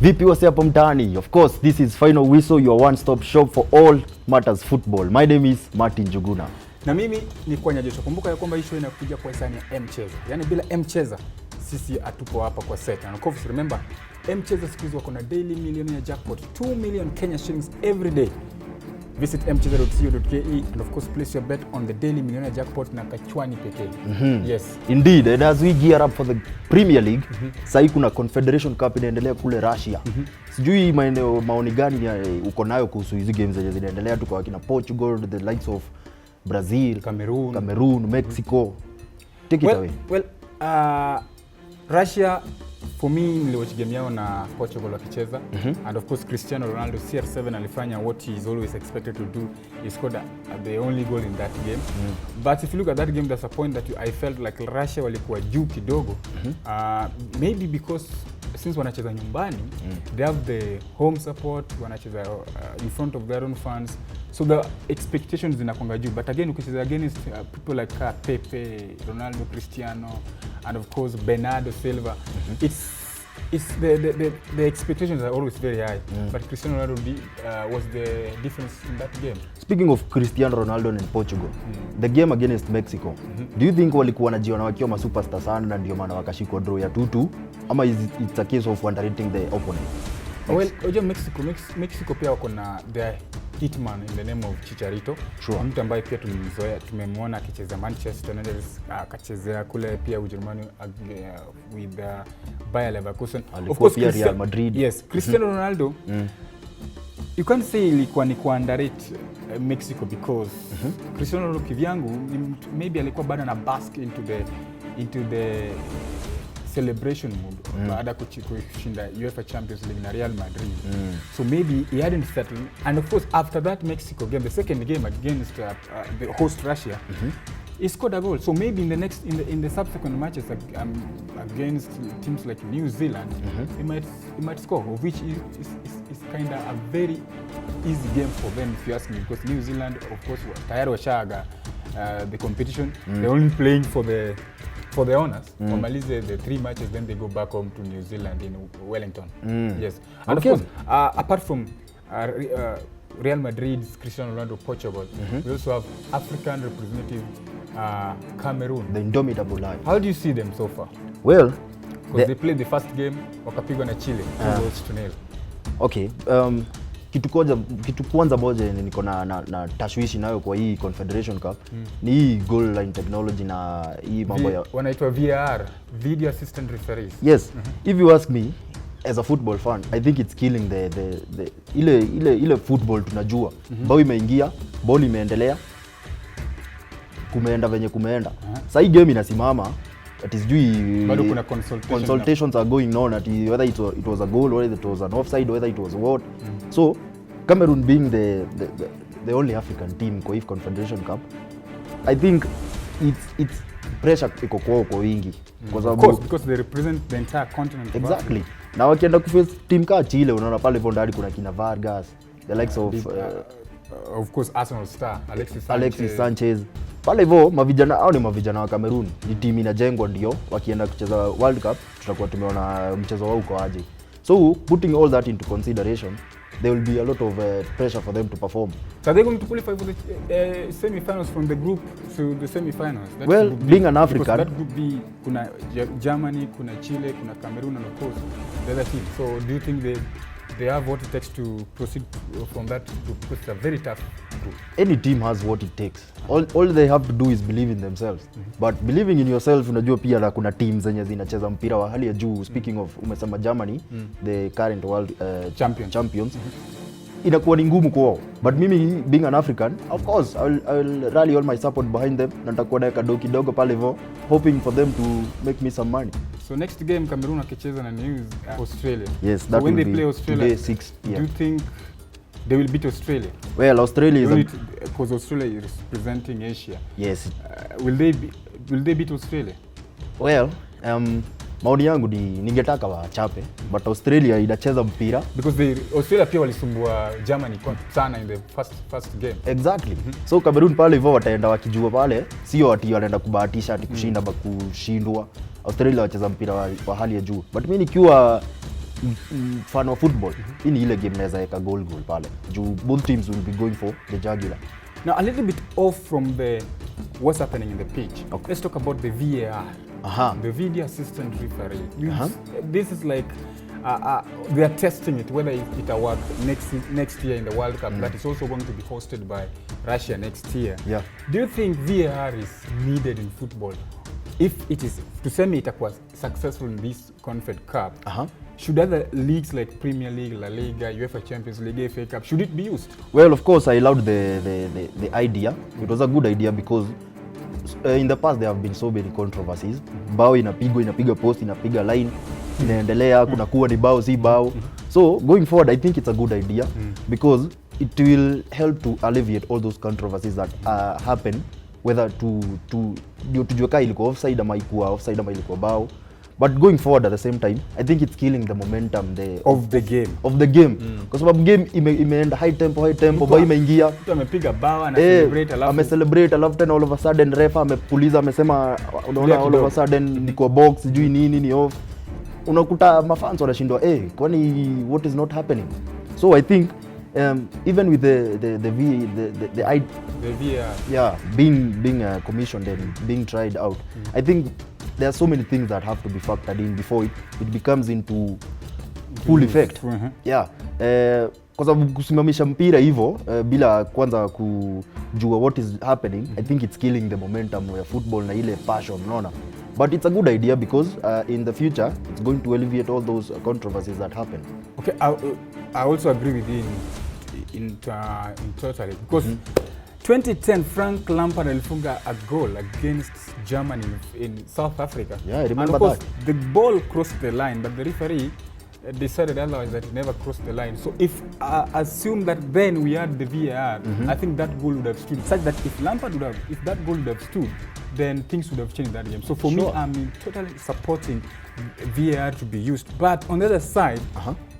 Vipi wase hapo mtaani? Of course, this is Final Whistle, your one-stop shop for all matters football. My name is Njuguna. Na mimi ni Kwanya. Kumbuka ya kwamba hii show inakuja kwa hisani ya M-Cheza. Yaani bila M-Cheza sisi hatupo hapa kwa set. And of course remember, M-Cheza siku hizi wako na daily millionaire jackpot 2 million Kenya shillings every day. Visit mcheza.co.ke and of course place your bet on the daily millionaire jackpot na kachwani pekee. Yes. Indeed, and as we gear up for the Premier League, sasa kuna Confederation Cup inaendelea kule Russia. Sijui maoni gani uko nayo kuhusu hizo games zenye zinaendelea tu kwa kina Portugal, the likes of Brazil, Cameroon, Mexico. Take it away. Well, Russia for me niliwatch game yao na Portugal wakicheza, and of course Cristiano Ronaldo CR7 alifanya what he is always expected to do. He scored the only goal in that game. But if you look at that game, there's a point that I felt like Russia walikuwa juu kidogo. Maybe because since wanacheza nyumbani, they have the home support, wanacheza in front of their own fans, so the expectations zinakwanga juu. But again, ukicheza against people like Pepe, Ronaldo, Cristiano, and of course Bernardo Silva, it's the expectations are always very high. But Cristiano Ronaldo was the difference in that game. Speaking of Cristiano Ronaldo and Portugal, the game against Mexico, do you think walikuwa wanajiona wakiwa masuperstar sana na ndio maana wakashikwa draw ya 2-2, ama it's a case of underrating the opponent? Well, oje Mexico pia wako na their hitman in the name of Chicharito. Sure. Mtu ambaye pia tumemwona akicheza Manchester United, akachezea kule pia Ujerumani with Bayer Leverkusen. Of course pia Real Madrid. Yes, Cristiano Ronaldo. You can't say ilikuwa ni underrate Mexico because Cristiano Ronaldo kivyangu maybe alikuwa bado na bask into the celebration mood baada kushinda UEFA Champions League na Real Madrid. So maybe he hadn't settled, and of course after that Mexico game, the second game against the host Russia, he scored a goal. So maybe in the subsequent matches against teams like New Zealand, he might score, of which is kind of a very easy game for them if you ask me, because New Zealand of course tayari washaga the competition. They're only playing for the honors. Wamalize the 3 matches, then they go back home to New Zealand in Wellington. Yes. And okay. Of course, apart from Real Madrid's Cristiano Ronaldo, Portugal, we also have African representative Cameroon. The indomitable lion. How do you see them so far? Well, because they played the first game, wakapigwa na Chile 2-0. Okay. Kitu kwanza moja niko na tashwishi nayo kwa hii Confederation Cup ni hii goal line technology na hii mambo ya wanaitwa VAR, video assistant referees. Yes. If you ask me as a football fan, I think it's killing the ile football tunajua. Bao imeingia, ball imeendelea, kumeenda venye kumeenda. Sasa hii game inasimama, that is bado kuna consultations are going on at whether it was a goal, whether it was an offside, whether it was what. So Cameroon being the only African team kwa hii Confederation Cup, I think it's pressure iko kwa wingi, kwa sababu because they represent the entire continent. Exactly. Na wakienda kuface team ka Chile, unaona pale Vondari kuna kina Vargas, the likes of course Arsenal star Alexis Sanchez. Pale hivyo mavijana au ni mavijana wa Cameroon, ni timu inajengwa ndio wakienda kucheza World Cup tutakuwa tumeona mchezo wao uko aje. So putting all that into consideration, there will be a lot of pressure for them to perform. So they're going to qualify for the semi-finals from the group to the semi-finals. Well, being an African, that group B, kuna Germany, kuna Chile, kuna Cameroon, and of course the other team. So do you think they have what it takes to proceed from that group? Because it's a very tough group. Any team has what it takes. All they have to do is believe in themselves. But believing in yourself, unajua pia na kuna teams zenye zinacheza mpira wa hali ya juu. Speaking of, umesema Germany, the current world champions. Inakuwa ni ngumu kwao. But mimi being an African, of course, I'll rally all my support behind them. Na nitakuwa na kado kidogo pale hivyo, hoping for them to make me some money. So next game Cameroon akicheza na Australia. Yes, that when will they play Australia, today 6 p.m. Do you think they will beat Australia? Well, Australia is because Australia is representing Asia. Yes. Will they beat Australia? Well, maoni yangu ningetaka wachape, but Australia inacheza mpira because Australia pia walisumbua Germany sana in the first game. Exactly. So Cameroon pale hivyo wataenda wakijua pale sio ati wanaenda kubahatisha ati kushinda ba kushindwa. Australia wacheza mpira wa hali ya juu. But mimi fan of football, hii ni ile game naweza weka goal pale. Both teams will be going for the jugular. Now a little bit off from what's happening in the pitch. Okay. Let's talk about the VAR. The video assistant referee. This is like they are testing it whether it will work next year in the World Cup. That is also going to be hosted by Russia next year. Yeah. Do you think VAR is needed in football? If it is, to say it was successful in this Confed Cup, should other leagues like Premier League, La Liga, UEFA Champions League, FA Cup, should it be used? Well, of course, I loved the idea. It was a good idea because in the past there have been so many controversies. Bao inapiga post, inapiga line, inaendelea, kuna kuwa ni bao, si bao. So going forward, I think it's a good idea because it will help to alleviate all those controversies that happen, whether tujue kaa ilikuwa offside ama ilikuwa offside ama ilikuwa bao. But going forward at the same time, I think it's killing the momentum of the game. Kwa sababu game imeenda high tempo, bao imeingia. Mtu amepiga bao na celebrate alafu amecelebrate alafu tena all of a sudden refa amepuliza amesema unaona all of a sudden niko box sijui nini ni off. Unakuta mafans wanashindwa kwani what is not happening? So I think even with the VAR being commissioned and being tried out, I think there are so many things that have to be factored in before it becomes into full effect. Kwa sababu kusimamisha mpira hivyo bila kwanza kujua what is happening, I think it's killing the momentum of football na ile passion, unaona. But it's a good idea because in the future it's going to alleviate all those controversies that happen. Okay, I also agree with you in totally because 2010 Frank Lampard alifunga a goal against Germany in South Africa. Yeah, I remember and of course, that. The ball crossed the line, but the referee decided otherwise, that it never crossed the line. So if assume that then we had the VAR, I think that goal would have stood. Such that if that goal would have stood, then things would have changed that game. So for me, I'm totally supporting VAR to be used. But on the other side,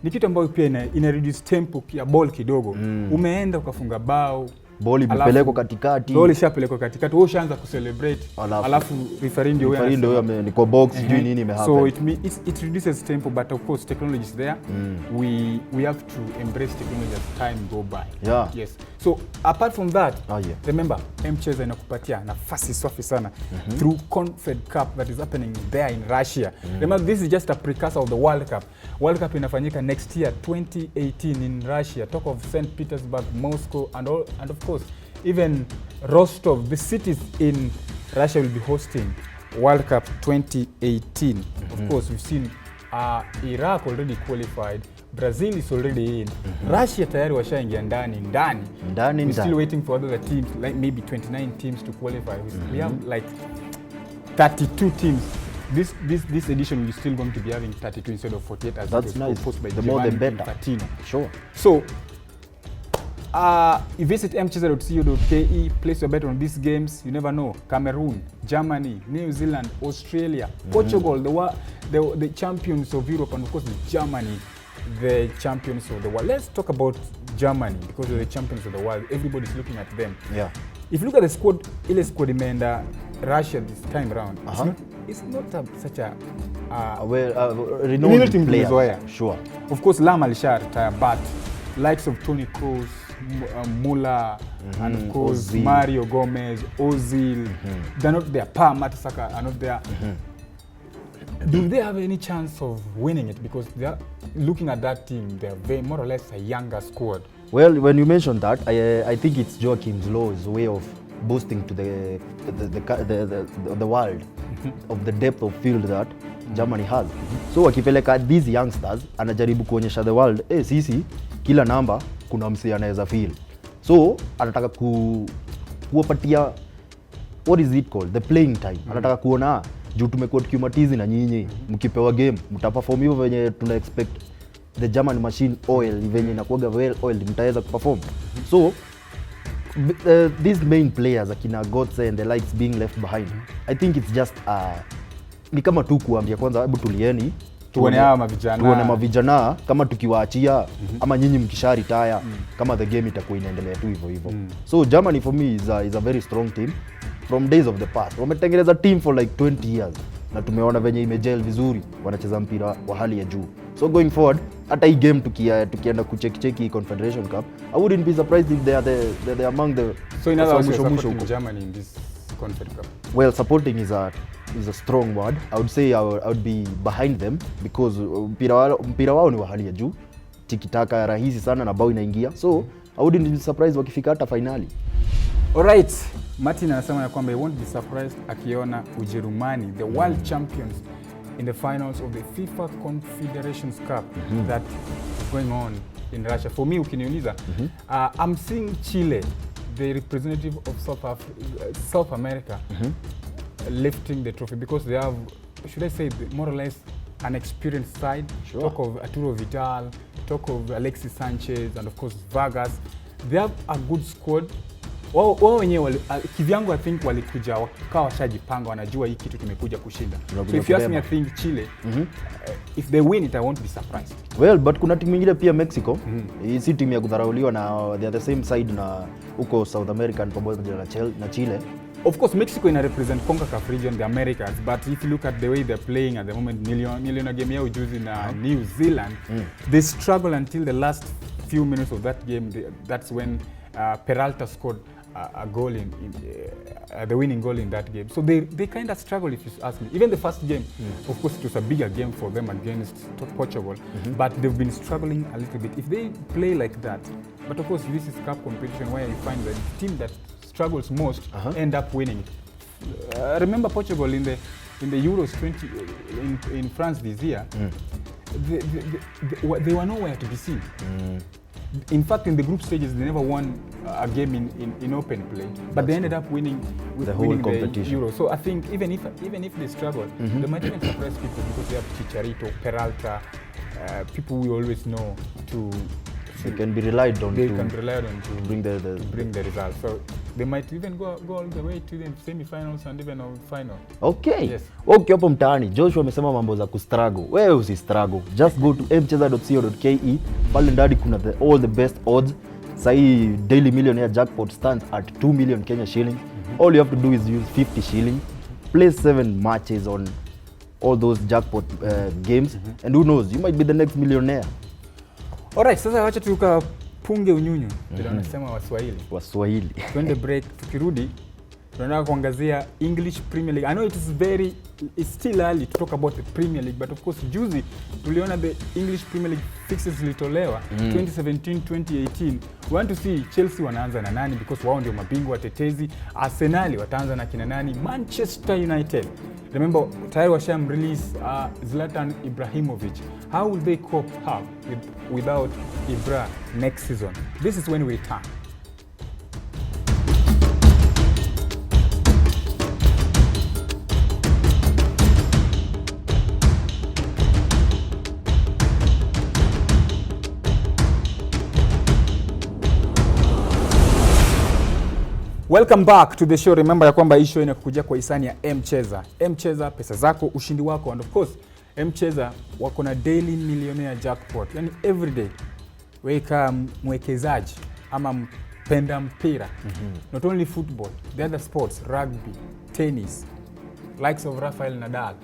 ni kitu ambayo pia ina reduce tempo ya ball kidogo. Umeenda ukafunga bao, ball imepelekwa katikati. Ball ishapelekwa katikati. Wewe ushaanza kucelebrate. Alafu referee ndio wewe niko box sijui nini imehappen. So it reduces tempo, but of course technology is there. We have to embrace technology as time go by. Yeah. Yes. So apart from that, remember Mcheza inakupatia nafasi safi sana through Confed Cup that is happening there in Russia. Remember, this is just a precursor of the World Cup. World Cup inafanyika next year 2018 in Russia. Talk of St. Petersburg, Moscow and of course even Rostov. The cities in Russia will be hosting World Cup 2018. Of course, we've seen Iraq already qualified. Brazil is already in. Russia tayari washaingia ndani. We're still waiting for other teams, like maybe 29 teams to qualify. We have like 32 teams. This edition we're still going to be having 32 instead of 48 as that's nice. Proposed by the more the better. Infantino. Sure. So you visit mcheza.co.ke, place your bet on these games. You never know. Cameroon, Germany, New Zealand, Australia, Portugal, the champions of Europe, and of course Germany, the champions of the world. Let's talk about Germany because they're the champions of the world. Everybody's looking at them. Yeah. If you look at the squad, ile squad imeenda Russia this time round. It's not such a renowned team player. Sure. Of course, Lam alisha retire, but likes of Toni Kroos, Muller, and of course Ozil. Mario Gomez, Ozil, they're not there. Mertesacker are not there. Do they have any chance of winning it? Because they are looking at that team, they're very more or less a younger squad. Well, when you mentioned that, I think it's Joachim Löw's way of boasting to the world of the depth of field that Germany has. So akipeleka these youngsters, anajaribu kuonyesha the world, sisi kila namba kuna msee anaweza feel. So anataka kuwapatia what is it called, the playing time. Anataka kuona juu tumekuwa tukimatizi na nyinyi mkipewa game mtaperform hivyo venye tuna expect the German machine oil venye inakuwa well oiled mtaweza kuperform. So these main players akina Götze and the likes being left behind, I think it's just ni kama tu kuambia kwanza hebu tulieni tuone mavijana kama tukiwaachia ama nyinyi mkisha retire kama the game itakuwa inaendelea tu hivyo hivyo. So Germany for me is a very strong team from days of the past. Wametengeneza team for like 20 years na tumeona venye imegel vizuri, wanacheza mpira wa hali ya juu. So going forward, hata hii game tukienda kucheki Confederation Cup, I wouldn't be surprised if they are among the. So in other words, you're supporting Germany in this Confed Cup? Well, supporting is a strong word. I would say I would be behind them because mpira wao ni wa hali ya juu, tikitaka rahisi sana na bao inaingia, so I wouldn't be surprised wakifika hata finali. Alright, Martin anasema ya kwamba he won't be surprised akiona Ujerumani, the world champions, in the finals of the FIFA Confederations Cup that is going on in Russia. For me, ukiniuliza, I'm seeing Chile, the representative of South America, lifting the trophy because they have, should I say, more or less an experienced side. Sure. Talk of Arturo Vidal, talk of Alexis Sanchez, and of course Vargas. They have a good squad. Wao wenyewe kivyangu I think walikuja wakawa washajipanga, wanajua hii kitu tumekuja kushinda. So if you ask me, I think Chile, if they win it, I won't be surprised. Well, but kuna timu nyingine pia Mexico, si timu ya kudharauliwa, na they are the same side na huko South American pamoja na Chile. Of course, Mexico ina represent CONCACAF region, the Americas, but if you look at the way they're playing at the moment, niliona game yao juzi na New Zealand, they struggle until the last few minutes of that game. That's when Peralta scored a goal the winning goal in that game. So they kind of struggle, if you ask me. Even the first game, of course, it was a bigger game for them against Portugal, but they've been struggling a little bit. If they play like that, but of course, this is cup competition where you find the team that struggles most end up winning it. Remember Portugal in the Euros 20 in France this year, they were nowhere to be seen. In fact, in the group stages, they never won a game in open play, but they ended up winning the whole competition. The Euro. So I think even if they struggle, they might even surprise people because they have Chicharito, Peralta, people we always know to. They can be relied on. They can rely on to bring the results. So they might even go all the way to the semi-finals and even a final. Okay. Yes. Okay, hapo mtaani Joshua amesema mambo za kustruggle. Wewe usistruggle. Just go to mcheza.co.ke. Pale ndani kuna all the best odds. Sahi daily millionaire jackpot stands at 2 million Kenya shillings. All you have to do is use 50 shillings. Play 7 matches on all those jackpot games, and who knows, you might be the next millionaire. Alright, sasa wacha tukapunge unyunyu. Ndio wanasema Waswahili. Twende break, tukirudi tunataka kuangazia English Premier League. I know it's still early to talk about the Premier League, but of course juzi tuliona the English Premier League fixtures zilitolewa 2017-2018. We want to see Chelsea wanaanza na nani because wao ndio mabingwa watetezi. Arsenal wataanza na kina nani? Manchester United. Remember, tayari washam release Zlatan Ibrahimovic. How will they cope up without Ibra next season? This is when we return. Welcome back to the show. Remember ya kwamba hii show inakuja kwa hisani ya M-Cheza. M-Cheza, pesa zako, ushindi wako, and of course M-Cheza wako na daily millionaire jackpot. Yani everyday weka mwekezaji ama mpenda mpira. Not only football, the other sports, rugby, tennis, likes of Rafael Nadal.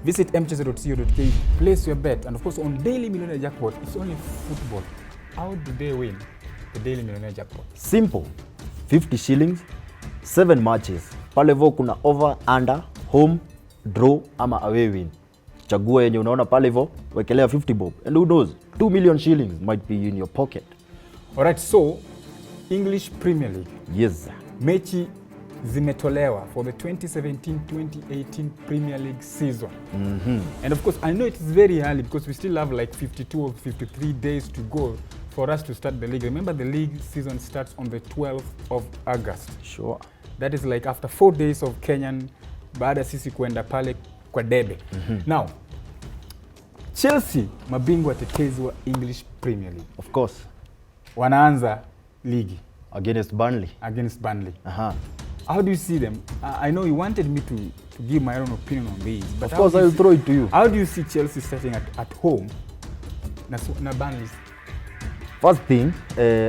Visit mcheza.co.ke, place your bet, and of course on daily millionaire jackpot, it's only football. How do they win the daily millionaire jackpot? Simple. 50 shillings, 7 matches. Pale vo kuna over, under, home, draw ama away win. Chagua yenye unaona pale vo, wekelea 50 bob. And who knows, 2 million shillings might be in your pocket. Alright, so English Premier League. Yes. Mechi zimetolewa for the 2017-2018 Premier League season. And of course, I know it's very early because we still have like 52 or 53 days to go for us to start the league. Remember, the league season starts on the 12th of August. Sure. That is like after 4 days of Kenyan, baada sisi kuenda pale kwa debe. Now, Chelsea, mabingwa tetezi wa English Premier League. Of course. Wanaanza ligi. Against Burnley. How do you see them? I know you wanted me to give my own opinion on this. But of course, I will throw it to you. How do you see Chelsea starting at home na Burnley? First thing,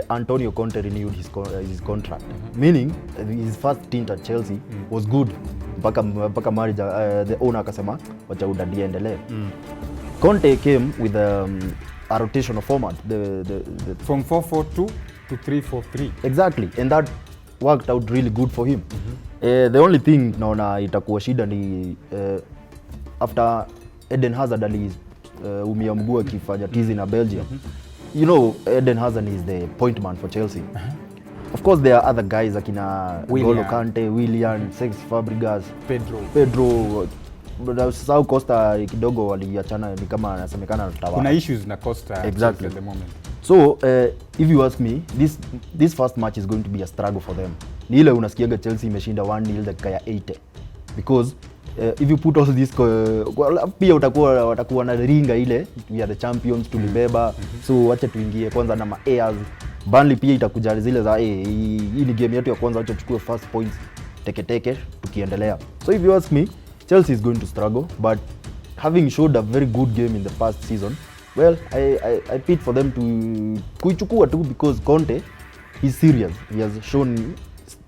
Antonio Conte renewed his contract, meaning his first stint at Chelsea was good mpaka manager the owner akasema wacha udadie endelee. Conte came with a rotational format, the from 4-4-2 to 3-4-3. Exactly, and that worked out really good for him. The only thing naona itakuwa shida ni after Eden Hazard umia mguu akifanya tizi na Belgium. You know, Eden Hazard is the point man for Chelsea. Of course, there are other guys akina N'Golo Kante, Willian, Cesc Fabregas, Pedro. Sao Costa kidogo waliachana, ni kama anasemekana tawala. Kuna issues na Costa exactly at the moment. So if you ask me, this first match is going to be a struggle for them. Ni ile unasikiaga Chelsea imeshinda 1-0 dakika ya 80 because if you put all this pia watakuwa na ringa ile we are the champions tulibeba. So wacha tuingie kwanza na airs. Burnley pia itakuja zile za hii ni game yetu ya kwanza, wacha tuchukue first points teke tukiendelea. So if you ask me, Chelsea is going to struggle, but having showed a very good game in the past season, well, I pit for them to kuichukua tu because Conte is serious. He has shown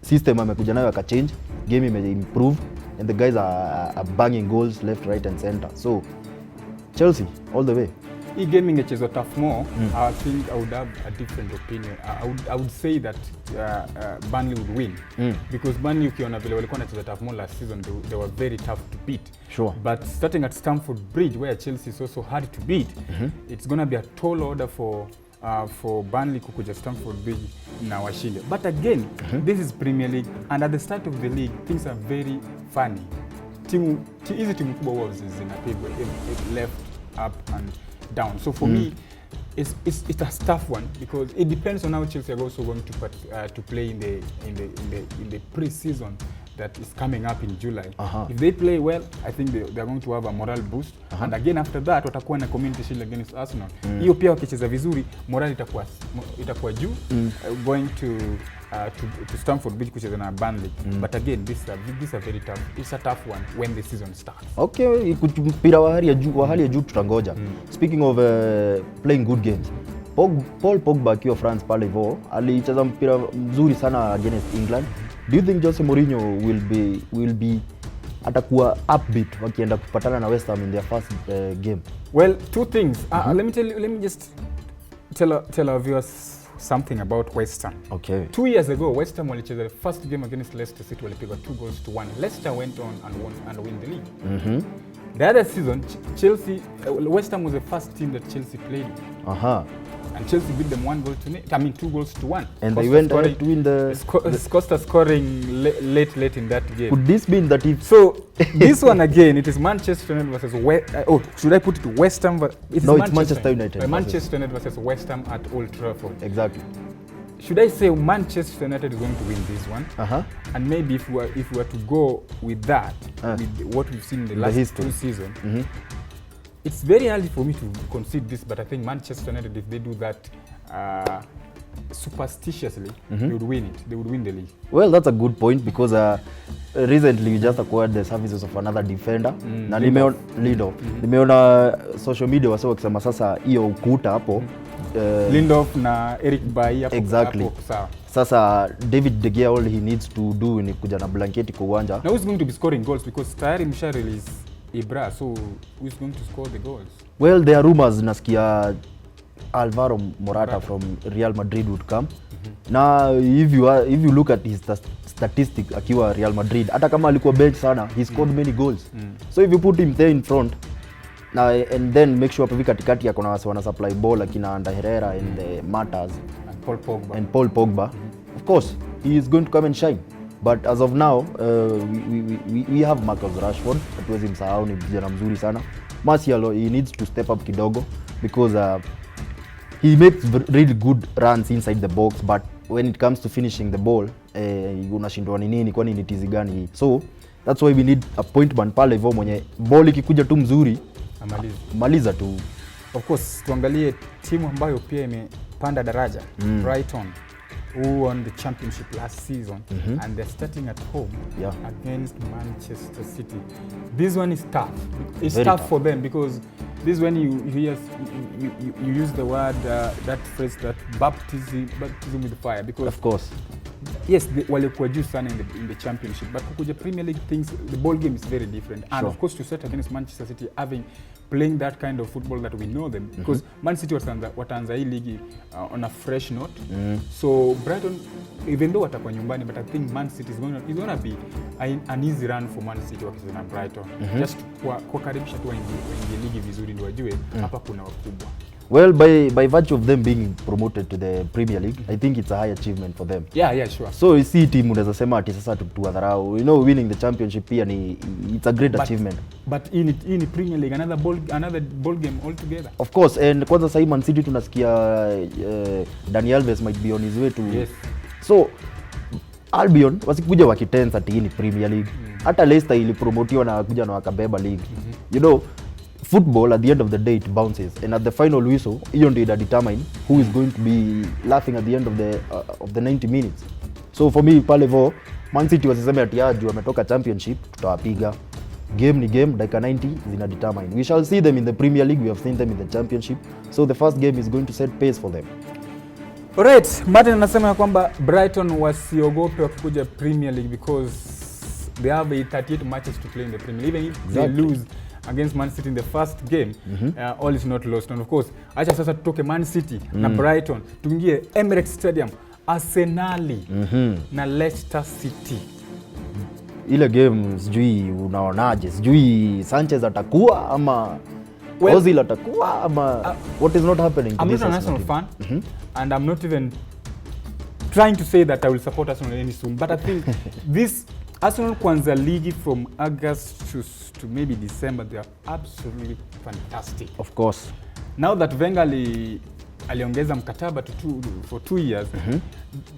system amekuja nayo akachange, game ime-improve, and the guys are banging goals left, right and center. So Chelsea all the way. Hii game ingechezwa tough more, I think I would have a different opinion. I would say that Burnley would win because Burnley ukiona vile walikuwa wanacheza tough more last season, they were very tough to beat. Sure. But starting at Stamford Bridge where Chelsea is also hard to beat, it's going to be a tall order for Burnley kukuja Stamford Bridge na washinde. But again, this is Premier League, and at the start of the league things are very funny. Hizi timu kubwa Wolves zinapigwa left, up and down. So for me, it's a tough one because it depends on how Chelsea are also going to play in the pre-season that is coming up in July. If they play well, I think they are going to have a moral boost. And again after that watakuwa na Community Shield against Arsenal. Hiyo pia wakicheza vizuri, moral itakuwa juu, going to Stamford Bridge kucheza na Burnley. But again, this is a very tough. It's a tough one when the season starts. Okay, mpira wa hali ya juu tutangoja. Speaking of playing good games, Paul Pogba akiwa France pale hivyo alicheza mpira mzuri sana against England. Do you think Jose Mourinho will be atakuwa upbeat wakienda kupatana na West Ham in their first game? Well, two things. Let me just tell our viewers something about West Ham. Okay. 2 years ago, West Ham walicheza the first game against Leicester City, walipigwa 2-1. Leicester went on and win the league. The other season, West Ham was the first team that Chelsea played with. And Chelsea beat them 2-1. And they went on to win Costa scoring late in that game. Could this mean that if... So, this one again, it is Manchester United versus should I put it West Ham? It's Manchester United. Manchester United versus West Ham at Old Trafford. Exactly. Should I say Manchester United is going to win this one? And maybe if we were to go with that, with what we've seen in the last two seasons, it's very early for me to concede this, but I think Manchester United, if they do that superstitiously, they would win it. They would win the league. Well, that's a good point because recently we just acquired the services of another defender. Na Lindelof. Nimeona social media wasio wakisema sasa hiyo ukuta hapo Lindelof na Eric Bailly hapo. Exactly. Sasa David De Gea, all he needs to do ni kuja na blanketi kwa uwanja. Now who's going to be scoring goals because tayari msha release Ibra, so who's going to score the goals? Well, there are rumors nasikia Alvaro Morata from Real Madrid would come. Now if you look at his statistics akiwa Real Madrid, hata kama alikuwa bench sana, he scored many goals. So if you put him there in front and then make sure hapo katikati yako na wana supply ball akina Ander Herrera and Matas and Paul Pogba, of course he is going to come and shine. But as of now, we have Marcus Rashford, hatuwezi msahau, ni kijana mzuri sana. Martial, he needs to step up kidogo because he makes really good runs inside the box, but when it comes to finishing the ball, unashindwa ni nini, kwani ni tizi gani hii? So that's why we need a point man pale hivyo mwenye ball ikikuja tu mzuri maliza tu. Of course, tuangalie timu ambayo pia imepanda daraja, Brighton. who won the championship last season, and they're starting at home against Manchester City. This one is tough. It's Very tough tough for them because this when you use the word, that phrase, that baptism with fire, because of course, yes, walikuwa juu sana in the championship, but kukuja Premier League, things, the ball game is very different. And of course to set against Manchester City, playing that kind of football that we know them, because Man City wataanza hii ligi on a fresh note. So Brighton, even though watakuwa nyumbani, but I think Man City is going to be an easy run for Man City wakicheza na Brighton. Just kuwakaribisha tu waingie ligi vizuri ndio wajue hapa kuna wakubwa. Well, by virtue of them being promoted to the Premier League, I think it's a high achievement for them. Yeah, sure. So si team unaweza sema ati sasa tuwadharau. You know, winning the championship pia it's a great achievement. But in Premier League, another ball game altogether. Of course, and kwanza sasa Man City tunasikia Dani Alves might be on his way to. Yes. So Albion wasikuja wakitensa ati ni Premier League. Hata Leicester ilipromotiwa na kuja na wakabeba league. You know, football at the end of the day it bounces, and at the final whistle hiyo ndio determine who is going to be laughing at the end of the 90 minutes. So for me pale vo Man City wasiseme ati juu wametoka championship tutawapiga. Game ni game, dakika 90 zina determine. We shall see them in the Premier League, we have seen them in the championship, so the first game is going to set pace for them. Alright, Martin anasema ya kwamba Brighton wasiogope wakikuja Premier League because they have 38 matches to play in the Premier League. Even if they lose against Man City in the first game, all is not lost. And of course, acha sasa tutoke Man City na Brighton, tuingie Emirates Stadium, Arsenali na Leicester City. Ile game sijui unaonaje? Sijui Sanchez atakuwa ama Ozil atakuwa ama what is not happening to I'm this not an Arsenal fan, and I'm not even trying to say that I will support Arsenal any soon, but I think this Arsenal kwanza ligi from August to maybe December, they are absolutely fantastic. Of course. Now that Wenger aliongeza mkataba for 2 years,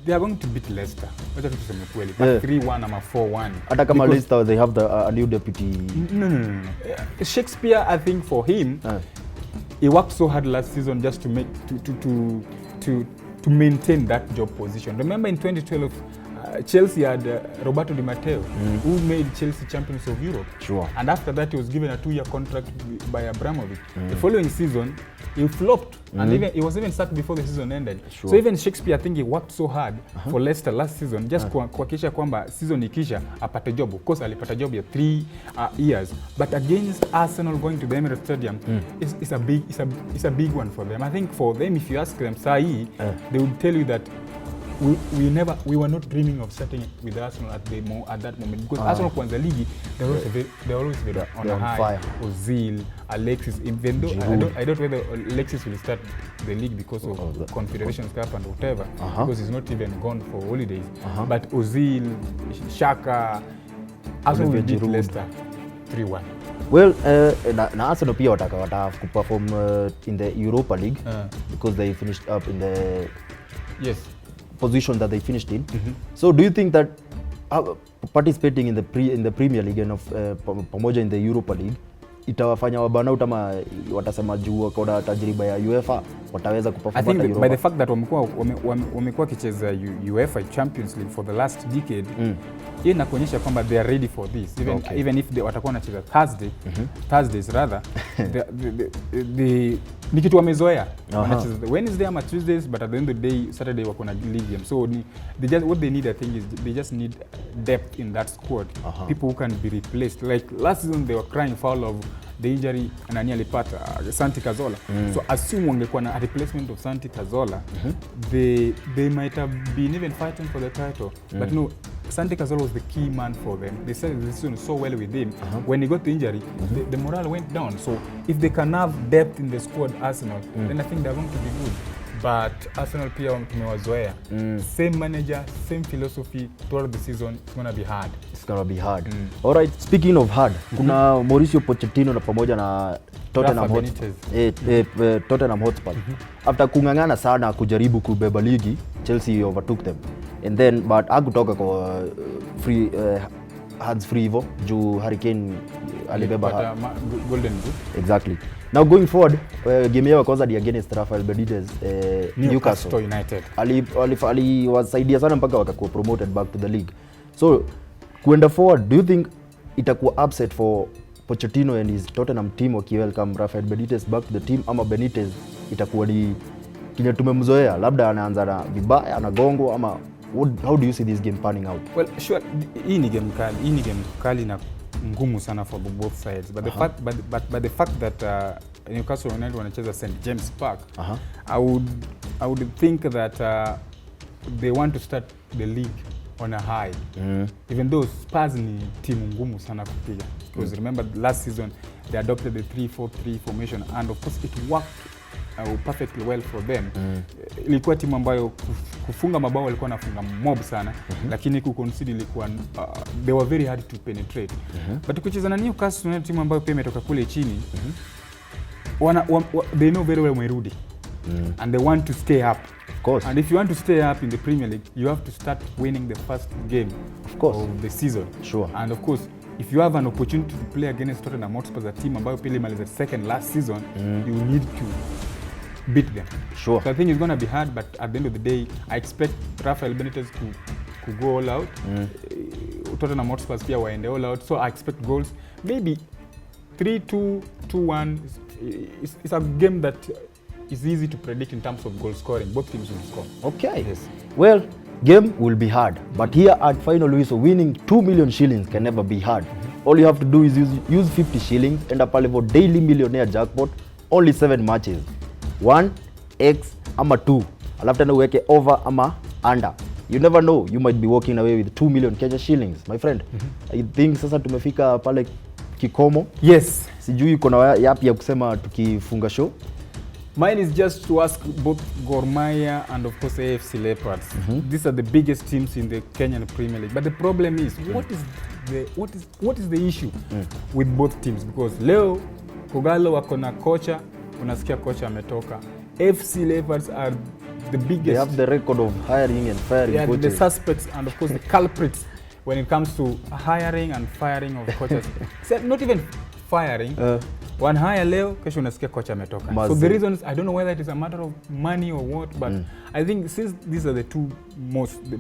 they are going to beat Leicester. Wacha tuseme kweli, 3-1 ama 4-1. Hata kama Leicester they have a new deputy. No. Shakespeare, I think for him, he worked so hard last season just to make to maintain that job position. Remember in 2012 Chelsea had Roberto Di Matteo, who made Chelsea champions of Europe. Sure. And after that, he was given a 2-year contract by Abramovich. The following season, he flopped, and even he was even sacked before the season ended. Sure. So even Shakespeare, I think he worked so hard for Leicester last season, just kuhakikisha kwamba season ikisha apate job. Of course, alipata job ya 3 years. But against Arsenal going to the Emirates Stadium, it's a big one for them. I think for them, if you ask them, they would tell you that we were not dreaming of starting with Arsenal at that moment, because Arsenal kwanza ligi they're always very on a high. Fire. Ozil, Alexis, even though I don't know whether Alexis will start the league because of Confederations Cup and whatever, because he's not even gone for holidays. But Ozil, Xhaka, Arsenal will beat Leicester 3-1. Well, na Arsenal pia wataka kuperform in the Europa League because they finished up in the position that they finished in. So do you think that participating in the Premier League and pamoja in the Europa League itawafanya wabana out ama watasema juu kwa tajriba ya UEFA wataweza kuperform hata Europa? By the fact that wamekuwa kicheza UEFA Champions League for the last decade, hii inakuonyesha kwamba they are ready for this, even if they watakuwa wanacheza Thursdays rather ni kitu wamezoea. Wanacheza Wednesday ama Tuesdays, but at the end of the day Saturday wako na league game. So what they need, I think, is they just need depth in that squad. People who can be replaced. Like last season they were crying foul of the injury nani alipata Santi Cazorla. So assume wangekuwa na replacement of Santi Cazorla, they might have been even fighting for the title. But no, Santi Cazorla was the key man for them. They started the season so well with him. When he got the injury, the morale went down. So if they can have depth in the squad, Arsenal, then I think they're going to be good. But Arsenal pia tumewazoea. Same manager, same philosophy throughout the season. It's going to be hard. It's going to be hard. All right, speaking of hard, kuna Mauricio Pochettino na pamoja na Tottenham Hotspur. After kungangana sana kujaribu kubeba ligi, Chelsea overtook them. And then but hakutoka kwa hands free hivyo juu Hurricane alibeba golden boot. Exactly. Now going forward, game yao kwanza ni against Rafael Benitez, Newcastle United. Aliwasaidia sana mpaka wakakuwa promoted back to the league. So kuenda forward, do you think itakuwa upset for Pochettino and his Tottenham team wakiwelcome Rafael Benitez back to the team, ama Benitez itakuwa ni kinyo tumemzoea, labda anaanza na vibaya, anagongo, ama how do you see this game panning out? Well, sure, hii ni game kali na ngumu sana for both sides, but the fact that Newcastle United wanacheza St James Park, I would think that they want to start the league on a high, even though Spurs ni timu ngumu sana kupiga, because remember last season they adopted the 3-4-3 formation, and of course it worked perfectly well for them. Ilikuwa timu ambayo kufunga mabao walikuwa nafunga mob sana, lakini kuconcede ilikuwa they were very hard to penetrate. But kucheza na Newcastle ni timu ambayo pia imetoka kule chini, they know very well wamerudi, and they want to stay up. Of course. And if you want to stay up in the Premier League, you have to start winning the first game of the season. Sure. And of course, if you have an opportunity to play against Tottenham Hotspur, a team ambayo pili maliza second last season, you need to beat them. Sure. So I think it's going to be hard, but at the end of the day, I expect Rafael Benitez to go all out. Tottenham Hotspur pia waende all out, so I expect goals. Maybe 3-2, 2-1. It's a game that is easy to predict in terms of goal scoring. Both teams will score. Okay. Yes. Well, game will be hard, but here at Final Whistle, winning 2 million shillings can never be hard. All you have to do is use 50 shillings, end up level daily millionaire jackpot, only 7 matches. 1, X, ama 2. Alafu tena uweke over ama under. You never know, you might be walking away with 2 million Kenya shillings, my friend. I think sasa tumefika pale kikomo. Yes. Sijui kuna yapi ya kusema tukifunga show. Mine is just to ask both Gor Mahia and of course AFC Leopards. These are the biggest teams in the Kenyan Premier League. But the problem is, what is the issue with both teams? Because leo Kogalo wako na kocha, unasikia kocha ametoka. AFC Leopards are the biggest. They have the record of hiring and firing coaches. The suspects and of course the culprits when it comes to hiring and firing of coaches. Not even firing. One hire leo, kesho unasikia kocha ametoka. So the reasons, I don't know whether it is a matter of money or what, but I think since these are the two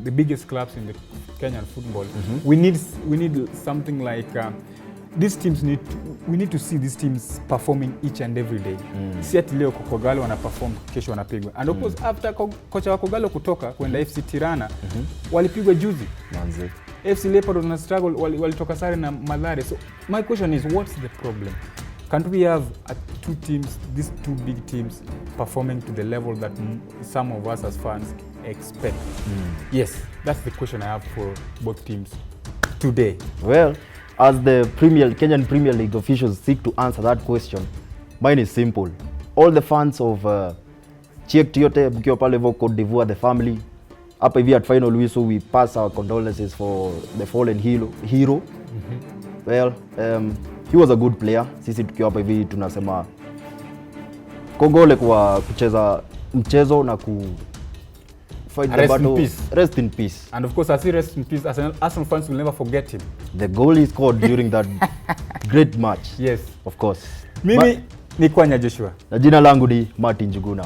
the biggest clubs in the Kenyan football, we need something like these teams we need to see these teams performing each and every day. Si ati leo Kogalo wana perform, kesho wanapigwa. And of course after kocha wa Kogalo kutoka kwenda FC Tirana, walipigwa juzi. Manze. FC Leopards wana struggle, walitoka sare na Mathare. So my question is, what's the problem? Can't we have these two big teams performing to the level that some of us as fans expect? Yes, that's the question I have for both teams today. Well, as the Kenyan Premier League officials seek to answer that question, mine is simple. All the fans of Chiek Tiote, mkiwa pale vo Cote d'Ivoire, the family, hapa hivi at Final Whistle, we pass our condolences for the fallen hero. Well, he was a good player. Sisi tukiwa hapa hivi tunasema kongole kwa kucheza mchezo na ku fight the battle. Rest in peace. And of course, I say rest in peace. Arsenal fans will never forget him. The goal he scored during that great match. Yes. Of course. Mimi ni Kwanya Joshua. Na jina langu ni Njuguna.